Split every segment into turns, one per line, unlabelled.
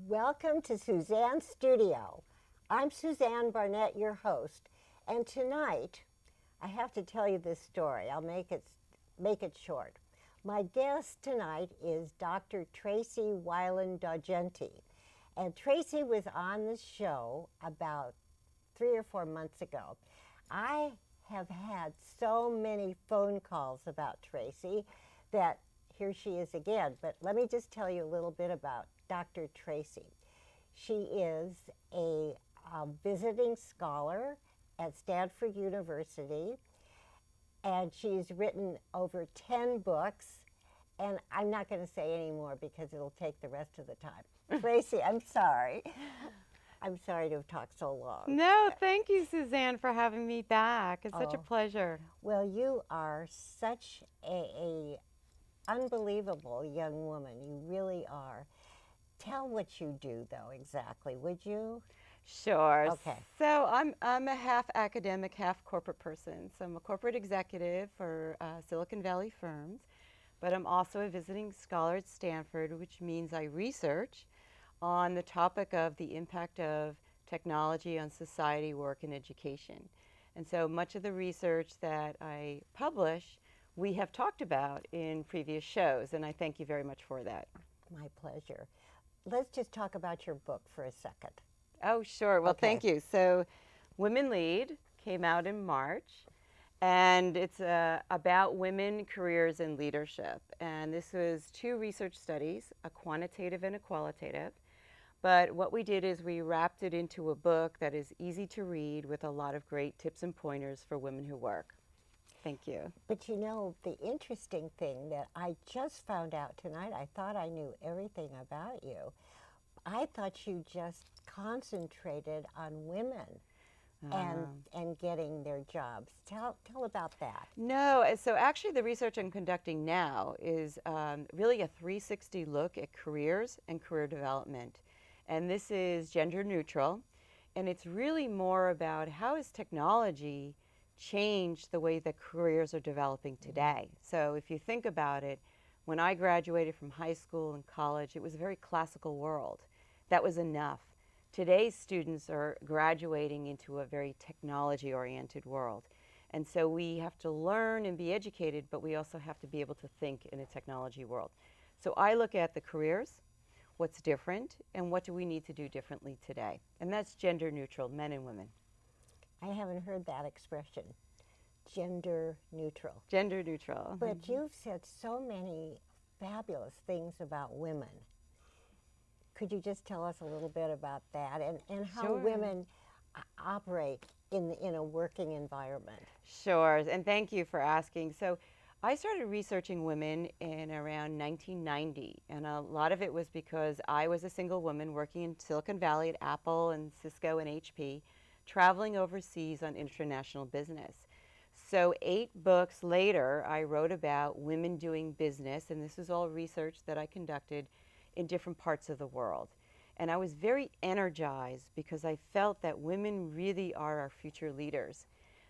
Welcome to Suzanne's studio. I'm Suzanne Barnett, your host, and tonight I have to tell you this story. I'll make it short. My guest tonight is Dr. Tracey Wilen-Daugenti, and Tracey was on the show about 3 or 4 months ago. I have had so many phone calls about Tracey that here she is again. But let me just tell you a little bit about Dr. Tracey. She is a visiting scholar at Stanford University, and she's written over 10 books, and I'm not going to say any more because it'll take the rest of the time. Tracey, I'm sorry. I'm sorry to have talked so long.
No, thank you, Suzanne, for having me back. It's such a pleasure.
Well, you are such a unbelievable young woman. You really are. Tell what you do, though, exactly, would you?
Sure.
Okay.
So I'm a half academic, half corporate person. So I'm a corporate executive for Silicon Valley firms, but I'm also a visiting scholar at Stanford, which means I research on the topic of the impact of technology on society, work, and education. And so much of the research that I publish, we have talked about in previous shows, and I thank you very much for that.
My pleasure. Let's just talk about your book for a second.
Oh, sure. Well,
Okay.
thank you. So Women Lead came out in March, and it's about women, careers, and leadership. And this was 2 research studies, a quantitative and a qualitative. But what we did is we wrapped it into a book that is easy to read with a lot of great tips and pointers for women who work. Thank you.
But you know, the interesting thing that I just found out tonight, I thought I knew everything about you. I thought you just concentrated on women and getting their jobs. Tell about that.
No, so actually the research I'm conducting now is really a 360 look at careers and career development. And this is gender neutral, and it's really more about how has technology changed the way that careers are developing today. So if you think about it, when I graduated from high school and college, it was a very classical world. That was enough. Today's students are graduating into a very technology-oriented world. And so we have to learn and be educated, but we also have to be able to think in a technology world. So I look at the careers, what's different, and what do we need to do differently today. And that's gender neutral, men and women.
I haven't heard that expression, gender neutral.
Gender neutral.
But you've said so many fabulous things about women. Could you just tell us a little bit about that and how
Sure.
women operate in a working environment?
Sure, and thank you for asking. So I started researching women in around 1990, and a lot of it was because I was a single woman working in Silicon Valley at Apple and Cisco and HP, traveling overseas on international business. So 8 books later, I wrote about women doing business, and this is all research that I conducted in different parts of the world. And I was very energized because I felt that women really are our future leaders.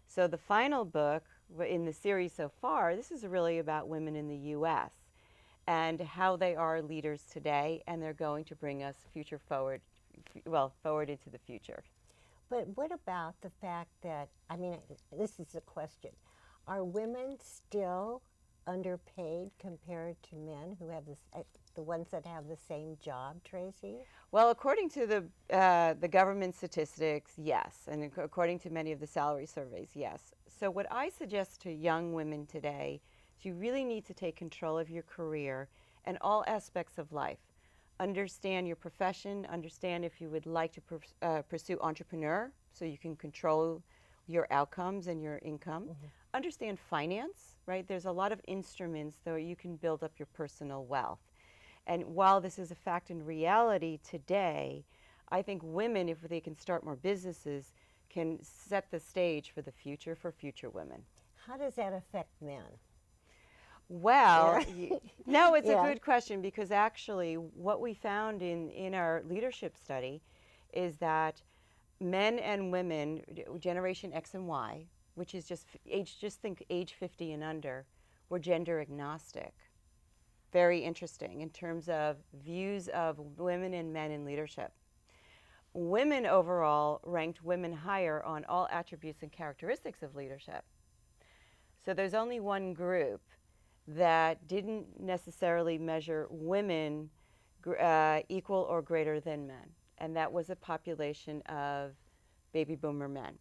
So the final book in the series so far, this is really about women in the U.S. and how they are leaders today, and they're going to bring us forward into the future.
But what about the fact that, I mean, this is a question, are women still underpaid compared to men who have the ones that have the same job, Tracey?
Well, according to the government statistics, yes, and according to many of the salary surveys, yes. So what I suggest to young women today is you really need to take control of your career and all aspects of life. Understand your profession, understand if you would like to pursue entrepreneur so you can control your outcomes and your income. Mm-hmm. Understand finance, right? There's a lot of instruments that you can build up your personal wealth. And while this is a fact in reality today, I think women, if they can start more businesses, can set the stage for the future for future women.
How does that affect men?
Well, no, it's
Yeah.
a good question, because actually what we found in our leadership study is that men and women, Generation X and Y, which is just think age 50 and under, were gender agnostic. very interesting in terms of views of women and men in leadership. Women overall ranked women higher on all attributes and characteristics of leadership. So there's only one group that didn't necessarily measure women equal or greater than men, and that was a population of baby boomer men.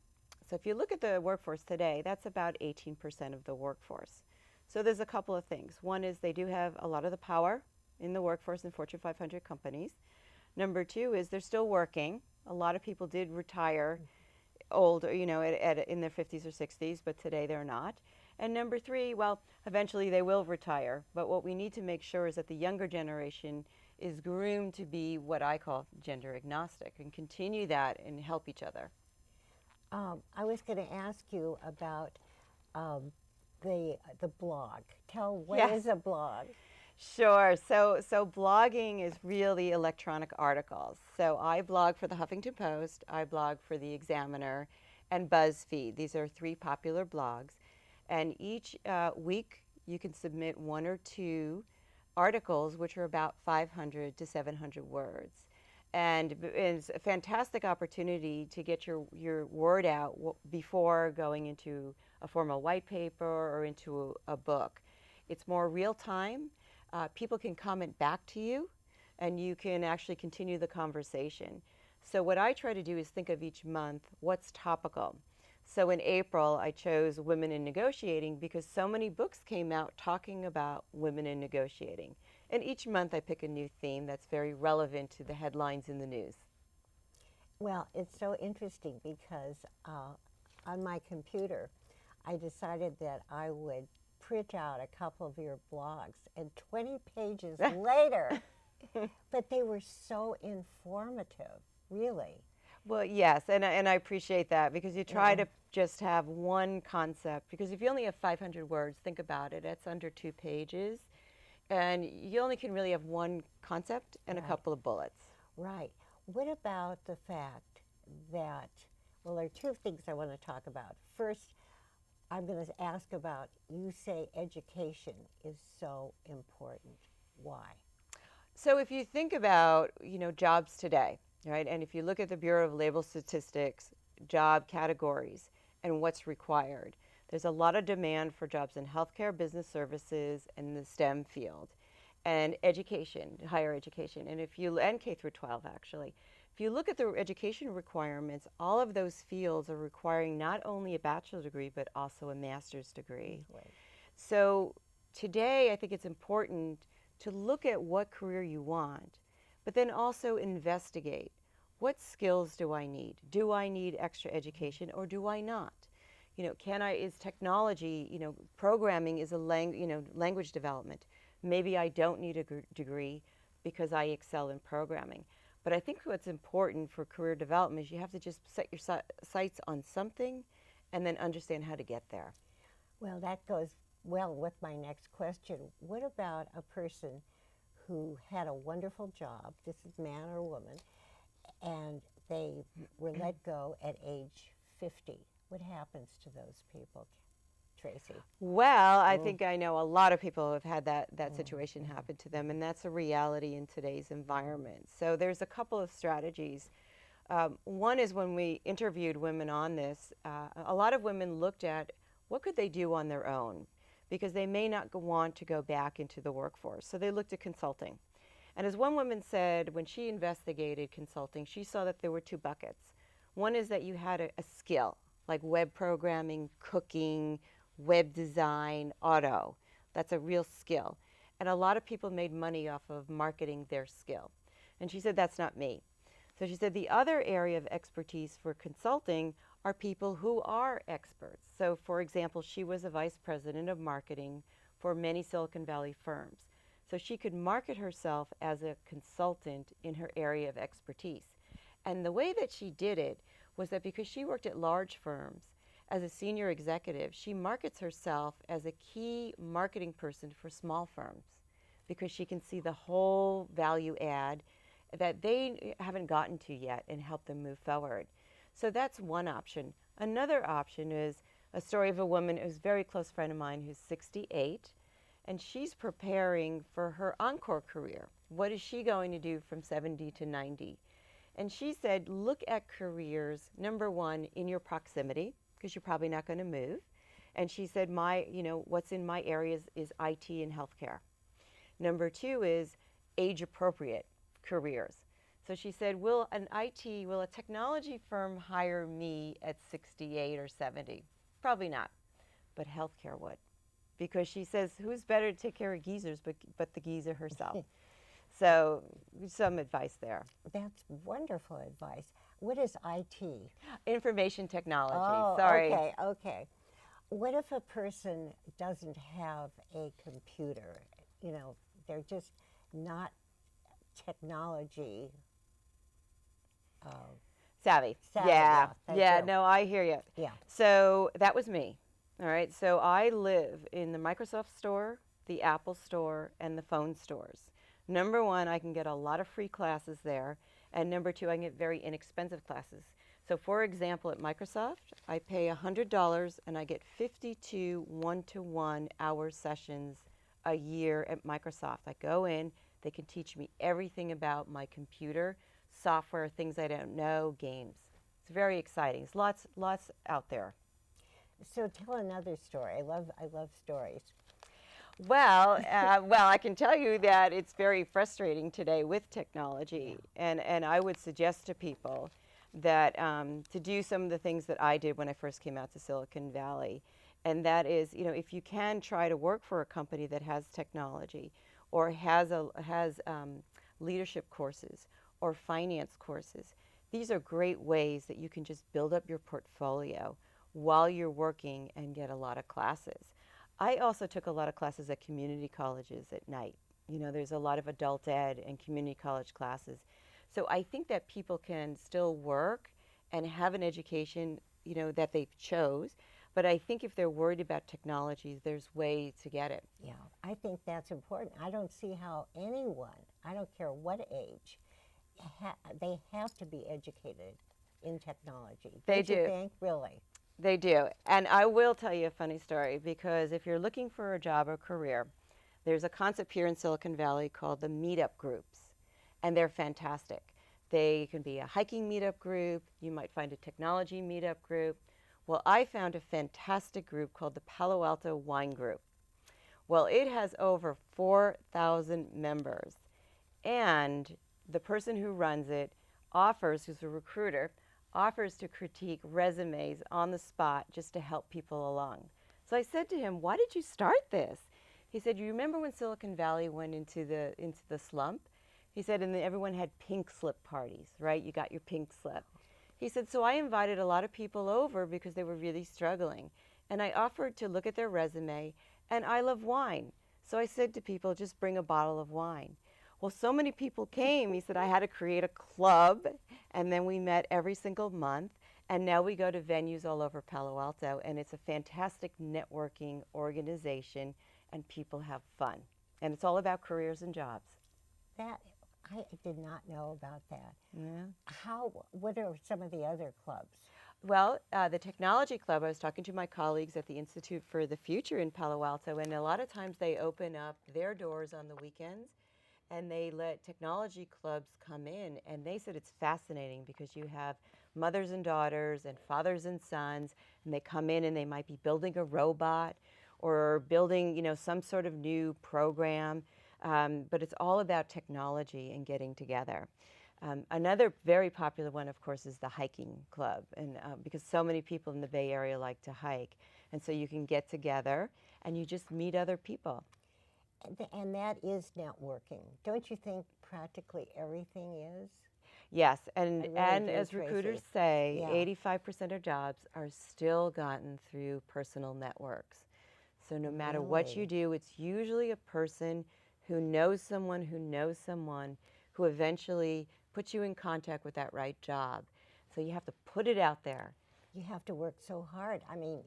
So if you look at the workforce today, that's about 18% of the workforce. So there's a couple of things. One is they do have a lot of the power in the workforce in Fortune 500 companies. Number two is they're still working. A lot of people did retire old, in their 50s or 60s, but today they're not. And number three, well, eventually they will retire. But what we need to make sure is that the younger generation is groomed to be what I call gender agnostic and continue that and help each other.
I was going to ask you about the blog. What is a blog?
Sure. So blogging is really electronic articles. So I blog for the Huffington Post, I blog for the Examiner, and BuzzFeed. These are three popular blogs. And each week you can submit one or two articles which are about 500 to 700 words. And it's a fantastic opportunity to get your word out before going into a formal white paper or into a book. It's more real time. People can comment back to you, and you can actually continue the conversation. So what I try to do is think of each month what's topical. So in April, I chose Women in Negotiating because so many books came out talking about women in negotiating. And each month I pick a new theme that's very relevant to the headlines in the news.
Well, it's so interesting because on my computer, I decided that I would print out a couple of your blogs, and 20 pages later, but they were so informative, really.
Well, yes, and I appreciate that because you try to just have one concept, because if you only have 500 words, think about it, it's under 2 pages, and you only can really have one concept and a couple of bullets.
Right. What about the fact that, well, there are two things I want to talk about. First, I'm going to ask about, you say education is so important. Why?
So if you think about, jobs today, right, and if you look at the Bureau of Labor Statistics, job categories, and what's required, there's a lot of demand for jobs in healthcare, business services, and the STEM field, and education, higher education, and K through 12 actually. If you look at the education requirements, all of those fields are requiring not only a bachelor's degree, but also a master's degree.
Right.
So today, I think it's important to look at what career you want, but then also investigate. What skills do I need? Do I need extra education or do I not? Is technology, programming is a language development. Maybe I don't need a degree because I excel in programming. But I think what's important for career development is you have to just set your sights on something and then understand how to get there.
Well, that goes well with my next question. What about a person who had a wonderful job, this is man or woman, and they were let go at age 50? What happens to those people, Tracey?
Well, I think I know a lot of people who have had that situation happen to them, and that's a reality in today's environment. So there's a couple of strategies. One is when we interviewed women on this, a lot of women looked at what could they do on their own, because they may not want to go back into the workforce. So they looked at consulting. And as one woman said, when she investigated consulting, she saw that there were 2 buckets. One is that you had a skill, like web programming, cooking, web design, auto. That's a real skill. And a lot of people made money off of marketing their skill. And she said, that's not me. So she said the other area of expertise for consulting are people who are experts. So for example, she was a vice president of marketing for many Silicon Valley firms. So she could market herself as a consultant in her area of expertise. And the way that she did it was that because she worked at large firms, as a senior executive, she markets herself as a key marketing person for small firms because she can see the whole value add that they haven't gotten to yet and help them move forward. So that's one option. Another option is a story of a woman who's a very close friend of mine who's 68, and she's preparing for her encore career. What is she going to do from 70 to 90? And she said, look at careers, number one, in your proximity, because you're probably not going to move. And she said, what's in my areas is IT and healthcare. Number two is age-appropriate careers. So she said, will a technology firm hire me at 68 or 70? Probably not, but healthcare would. Because she says, who's better to take care of geezers but the geezer herself? So some advice there.
That's wonderful advice. What is IT?
Information technology,
Oh,
sorry.
okay. What if a person doesn't have a computer? They're just not technology
Savvy.
savvy.
Yeah,
Thank
yeah,
you.
no, I hear you.
Yeah.
So that was me. All right, so I live in the Microsoft store, the Apple store, and the phone stores. Number one, I can get a lot of free classes there, and number two, I can get very inexpensive classes. So for example, at Microsoft, I pay $100 and I get 52 one-to-one hour sessions a year at Microsoft. I go in, they can teach me everything about my computer, software, things I don't know, games. It's very exciting. There's lots out there.
So tell another story. I love stories.
Well, I can tell you that it's very frustrating today with technology, and I would suggest to people that to do some of the things that I did when I first came out to Silicon Valley, and that is, if you can try to work for a company that has technology, or has leadership courses or finance courses, these are great ways that you can just build up your portfolio while you're working and get a lot of classes. I also took a lot of classes at community colleges at night. There's a lot of adult ed and community college classes. So I think that people can still work and have an education, that they chose. But I think if they're worried about technology, there's way to get it.
Yeah, I think that's important. I don't see how anyone, I don't care what age, they have to be educated in technology.
They
Don't you
do.
think? Really?
They do. And I will tell you a funny story, because if you're looking for a job or career, there's a concept here in Silicon Valley called the meetup groups, and they're fantastic. They can be a hiking meetup group. You might find a technology meetup group. Well, I found a fantastic group called the Palo Alto Wine Group. Well, it has over 4,000 members, and the person who runs it who's a recruiter, offers to critique resumes on the spot just to help people along. So I said to him, why did you start this? He said, you remember when Silicon Valley went into the slump? He said, and then everyone had pink slip parties, right? You got your pink slip. He said, so I invited a lot of people over because they were really struggling. And I offered to look at their resume, and I love wine. So I said to people, just bring a bottle of wine. Well, so many people came, he said, I had to create a club, and then we met every single month, and now we go to venues all over Palo Alto, and it's a fantastic networking organization, and people have fun. And it's all about careers and jobs.
That, I did not know about that.
Yeah.
What are some of the other clubs?
Well, the technology club, I was talking to my colleagues at the Institute for the Future in Palo Alto, and a lot of times they open up their doors on the weekends, and they let technology clubs come in, and they said it's fascinating because you have mothers and daughters and fathers and sons, and they come in and they might be building a robot or building, some sort of new program, but it's all about technology and getting together. Another very popular one, of course, is the hiking club, and because so many people in the Bay Area like to hike, and so you can get together and you just meet other people.
And that is networking. Don't you think practically everything is?
Yes, and
really do,
as recruiters say,
Yeah.
85% of jobs are still gotten through personal networks. So no matter what you
Really?
do, it's usually a person who knows someone who eventually puts you in contact with that right job. So you have to put it out there.
You have to work so hard. I mean,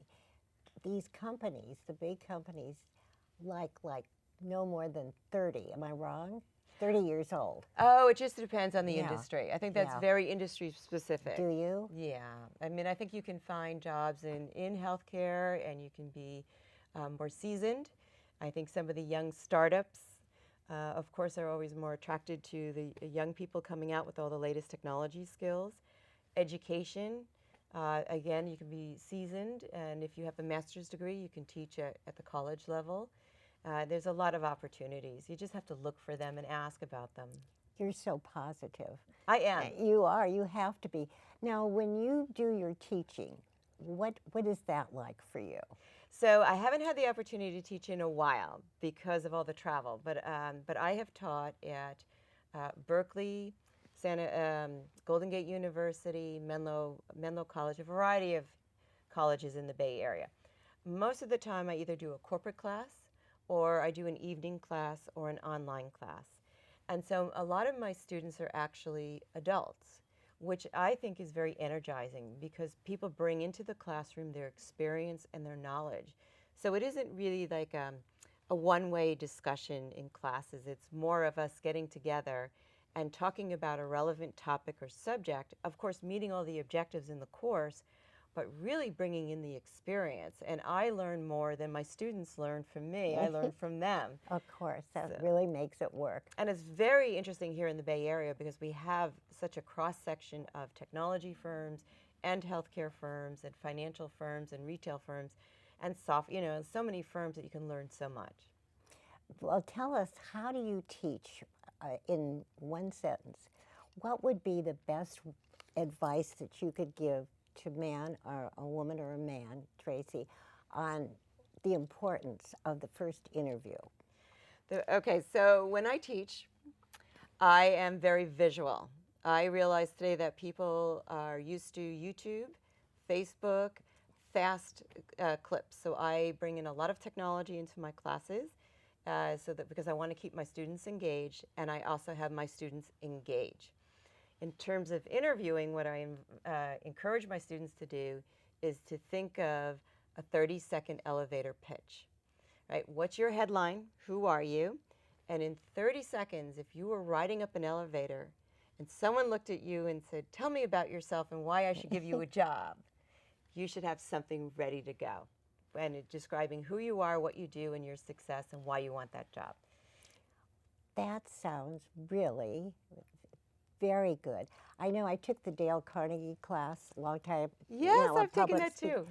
these companies, the big companies, like no more than 30. Am I wrong? 30 years old.
Oh, it just depends on the
Yeah.
industry. I think that's
Yeah.
very industry specific.
Do you?
Yeah. I mean, I think you can find jobs in healthcare, and you can be more seasoned. I think some of the young startups, of course, are always more attracted to the young people coming out with all the latest technology skills. Education, again, you can be seasoned, and if you have a master's degree, you can teach at the college level. There's a lot of opportunities. You just have to look for them and ask about them.
You're so positive.
I am.
You are. You have to be. Now, when you do your teaching, what is that like for you?
So I haven't had the opportunity to teach in a while because of all the travel, but I have taught at Berkeley, Golden Gate University, Menlo College, a variety of colleges in the Bay Area. Most of the time I either do a corporate class or I do an evening class or an online class. And so a lot of my students are actually adults, which I think is very energizing because people bring into the classroom their experience and their knowledge. So it isn't really like a one-way discussion in classes. It's more of us getting together and talking about a relevant topic or subject, of course meeting all the objectives in the course, but really bringing in the experience. And I learn more than my students learn from me. I learn from them.
Of course, that really makes it work.
And it's very interesting here in the Bay Area because we have such a cross-section of technology firms and healthcare firms and financial firms and retail firms and so many firms that you can learn so much.
Well, tell us, how do you teach in one sentence? What would be the best advice that you could give to a woman or a man, Tracey, on the importance of the first interview?
Okay, so when I teach, I am very visual. I realize today that people are used to YouTube, Facebook, fast clips. So I bring in a lot of technology into my classes because I want to keep my students engaged, and I also have my students engage. In terms of interviewing, what I encourage my students to do is to think of a 30-second elevator pitch. Right? What's your headline? Who are you? And in 30 seconds, if you were riding up an elevator and someone looked at you and said, "Tell me about yourself and why I should give you a job," you should have something ready to go. And describing who you are, what you do, and your success, and why you want that job.
That sounds really very good. I know I took the Dale Carnegie class a long time.
Yes, I've taken that too.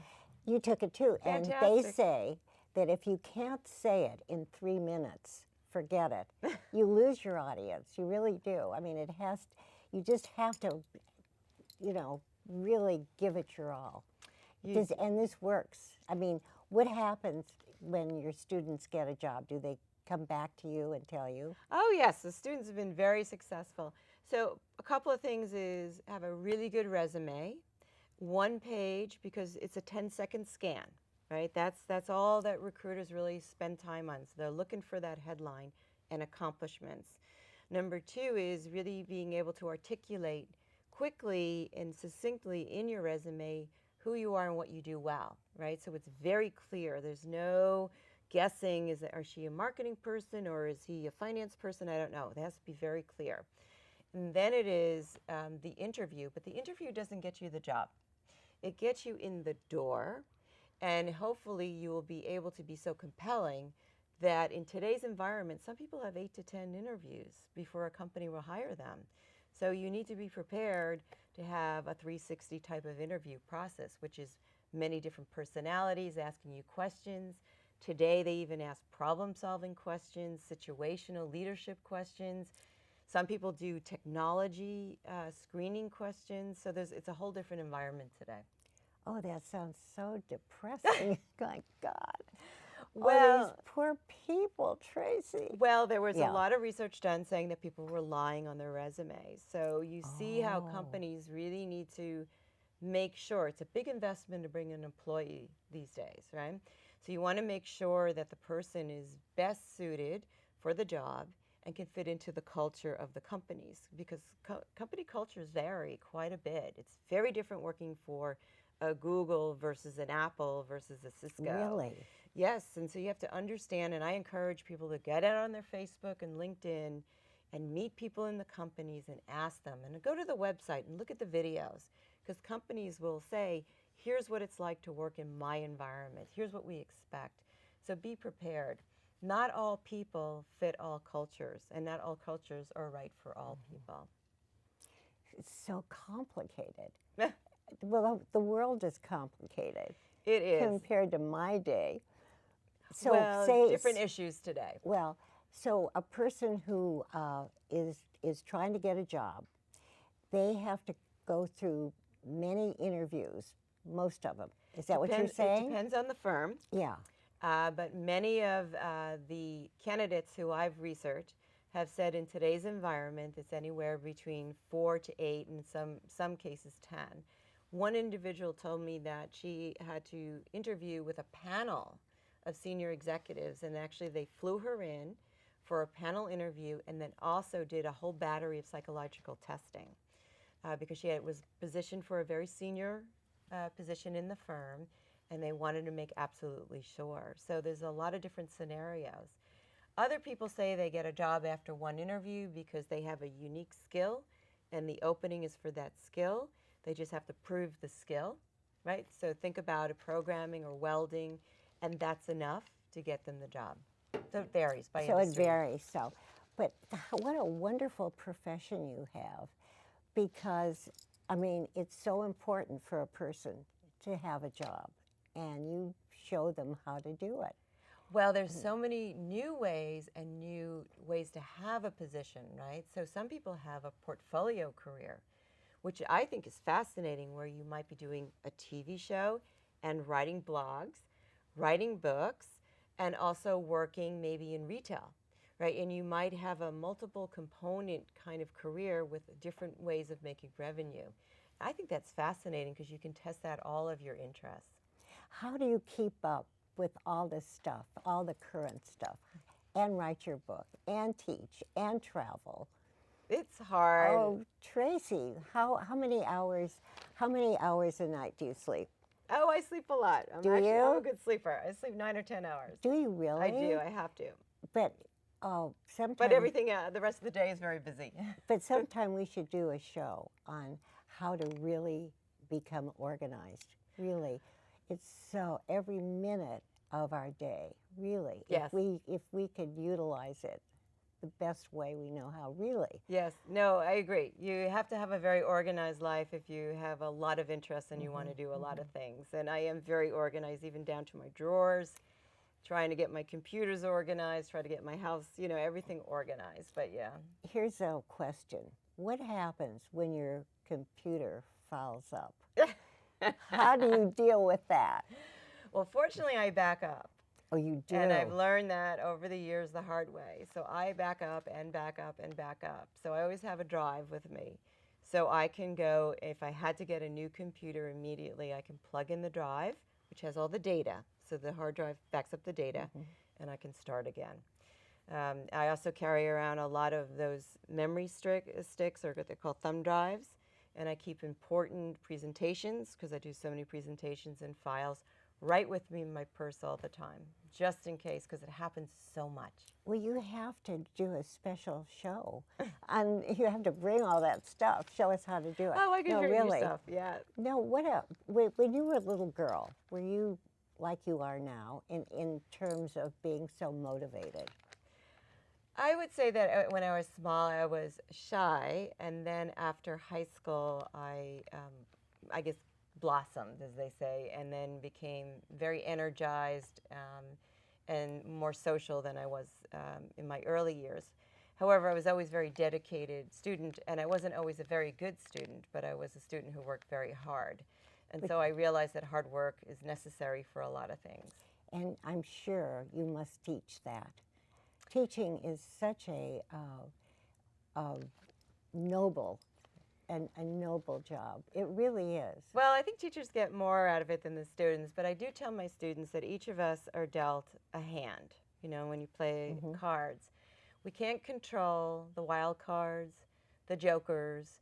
You took it too.
Fantastic.
And they say that if you can't say it in 3 minutes, forget it. You lose your audience. You really do. I mean, you just have to, really give it your all. And this works. I mean, what happens when your students get a job? Do they come back to you and tell you?
Oh, yes. The students have been very successful. So a couple of things is have a really good resume, one page, because it's a 10-second scan, right? That's all that recruiters really spend time on. So they're looking for that headline and accomplishments. Number two is really being able to articulate quickly and succinctly in your resume who you are and what you do well, right? So it's very clear. There's no guessing. Is she a marketing person or is he a finance person? I don't know. It has to be very clear. And then it is the interview, but the interview doesn't get you the job. It gets you in the door, and hopefully you will be able to be so compelling that in today's environment, some people have 8 to 10 interviews before a company will hire them. So you need to be prepared to have a 360 type of interview process, which is many different personalities asking you questions. Today they even ask problem-solving questions, situational leadership questions. Some people do technology screening questions. So it's a whole different environment today.
Oh, that sounds so depressing. My God.
Well,
these poor people, Tracey.
Well, there was a lot of research done saying that people were lying on their resumes. So you see how companies really need to make sure. It's a big investment to bring an employee these days, right? So you want to make sure that the person is best suited for the job and can fit into the culture of the companies, because company cultures vary quite a bit. It's very different working for a Google versus an Apple versus a Cisco.
Really?
Yes, and so you have to understand, and I encourage people to get out on their Facebook and LinkedIn and meet people in the companies and ask them, and go to the website and look at the videos, because companies will say, here's what it's like to work in my environment. Here's what we expect. So be prepared. not all people fit all cultures, and not all cultures are right for all people.
It's so complicated. Well, the world is complicated.
It is.
Compared to my day. So
well,
say
different issues today.
Well, so a person who is trying to get a job, they have to go through many interviews, most of them. Is that what you're saying?
It depends on the firm.
Yeah.
But many of the candidates who I've researched have said in today's environment it's anywhere between 4 to 8, and some cases 10. One individual told me that she had to interview with a panel of senior executives, and actually they flew her in for a panel interview and then also did a whole battery of psychological testing because she was positioned for a very senior position in the firm, and they wanted to make absolutely sure. So there's a lot of different scenarios. Other people say they get a job after one interview because they have a unique skill and the opening is for that skill. They just have to prove the skill, right? So think about a programming or welding, and that's enough to get them the job. So it varies by industry.
So it varies. So, but what a wonderful profession you have, because, I mean, it's so important for a person to have a job, and you show them how to do it.
Well, there's so many new ways and new ways to have a position, right? So some people have a portfolio career, which I think is fascinating, where you might be doing a TV show and writing blogs, writing books, and also working maybe in retail, right? And you might have a multiple component kind of career with different ways of making revenue. I think that's fascinating because you can test out all of your interests.
How do you keep up with all this stuff, all the current stuff, and write your book, and teach, and travel?
It's hard.
Oh, Tracey, how many hours a night do you sleep?
Oh, I sleep a lot. I'm a good sleeper. I sleep 9 or 10 hours.
Do you really?
I do. I have to.
But sometimes.
But everything, the rest of the day is very busy.
But sometime we should do a show on how to really become organized. Really, it's so every minute of our day. Really,
yes.
If we could utilize it the best way we know how, really.
Yes, no, I agree. You have to have a very organized life if you have a lot of interests and you want to do a lot of things. And I am very organized, even down to my drawers, trying to get my computers organized, try to get my house, everything organized. But yeah.
Here's a question. What happens when your computer fouls up? How do you deal with that?
Well, fortunately, I back up.
Oh, you do?
And I've learned that over the years the hard way. So I back up and back up and back up. So I always have a drive with me. So I can go, if I had to get a new computer immediately, I can plug in the drive, which has all the data. So the hard drive backs up the data, and I can start again. I also carry around a lot of those memory sticks, or what they call thumb drives, and I keep important presentations, because I do so many presentations and files, right with me in my purse all the time, just in case, because it happens so much.
Well, you have to do a special show, and you have to bring all that stuff. Show us how to do it.
Oh, I can show you stuff, yeah.
No, when you were a little girl, were you like you are now in terms of being so motivated?
I would say that when I was small, I was shy, and then after high school, I guess blossomed, as they say, and then became very energized and more social than I was in my early years. However, I was always a very dedicated student, and I wasn't always a very good student, but I was a student who worked very hard. And so I realized that hard work is necessary for a lot of things.
And I'm sure you must teach that. Teaching is such a noble job. It really is.
Well, I think teachers get more out of it than the students, but I do tell my students that each of us are dealt a hand, when you play cards. We can't control the wild cards, the jokers,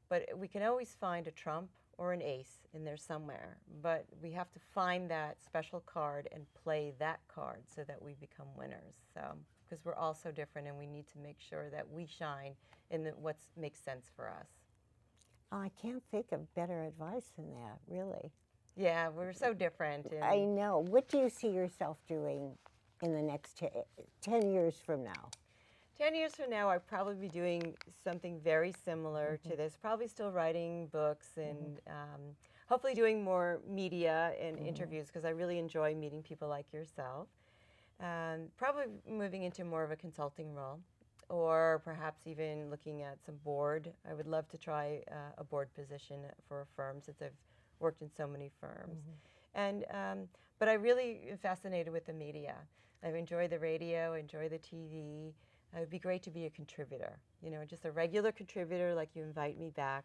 but we can always find a trump or an ace in there somewhere. But we have to find that special card and play that card so that we become winners. So, because we're all so different, and we need to make sure that we shine in what makes sense for us.
I can't think of better advice than that, really.
Yeah, we're so different.
I know. What do you see yourself doing in the next 10 years from now?
10 years from now, I'll probably be doing something very similar to this, probably still writing books and hopefully doing more media and interviews, because I really enjoy meeting people like yourself. Probably moving into more of a consulting role, or perhaps even looking at some board. I would love to try a board position for a firm, since I've worked in so many firms. And but I really am fascinated with the media. I enjoy the radio, enjoy the TV. It would be great to be a contributor, you know, just a regular contributor, like you invite me back.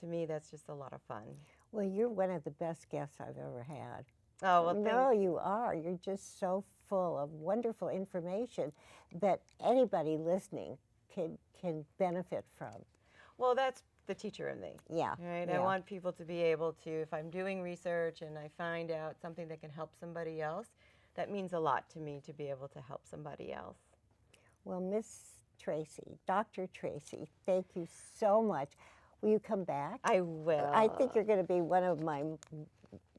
To me, that's just a lot of fun.
Well, you're one of the best guests I've ever had.
Oh, well,
No, you are. You're just so full of wonderful information that anybody listening can benefit from.
Well, that's the teacher in me.
Yeah.
Right?
Yeah.
I want people to be able to, if I'm doing research and I find out something that can help somebody else, that means a lot to me to be able to help somebody else.
Well, Miss Tracey, Dr. Tracey, thank you so much. Will you come back?
I will.
I think you're going to be one of my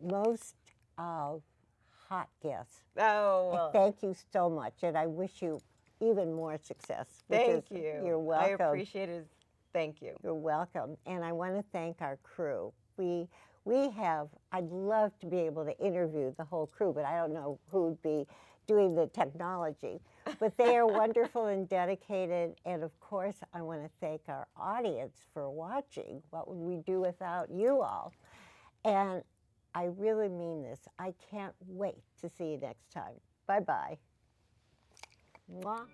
most hot guests.
Oh, well.
Thank you so much, and I wish you even more success.
Thank you.
You're welcome.
I appreciate it. Thank you.
You're welcome. And I want to thank our crew. I'd love to be able to interview the whole crew, but I don't know who'd be doing the technology. But they are wonderful and dedicated. And of course, I want to thank our audience for watching. What would we do without you all? And I really mean this. I can't wait to see you next time. Bye-bye. Mwah.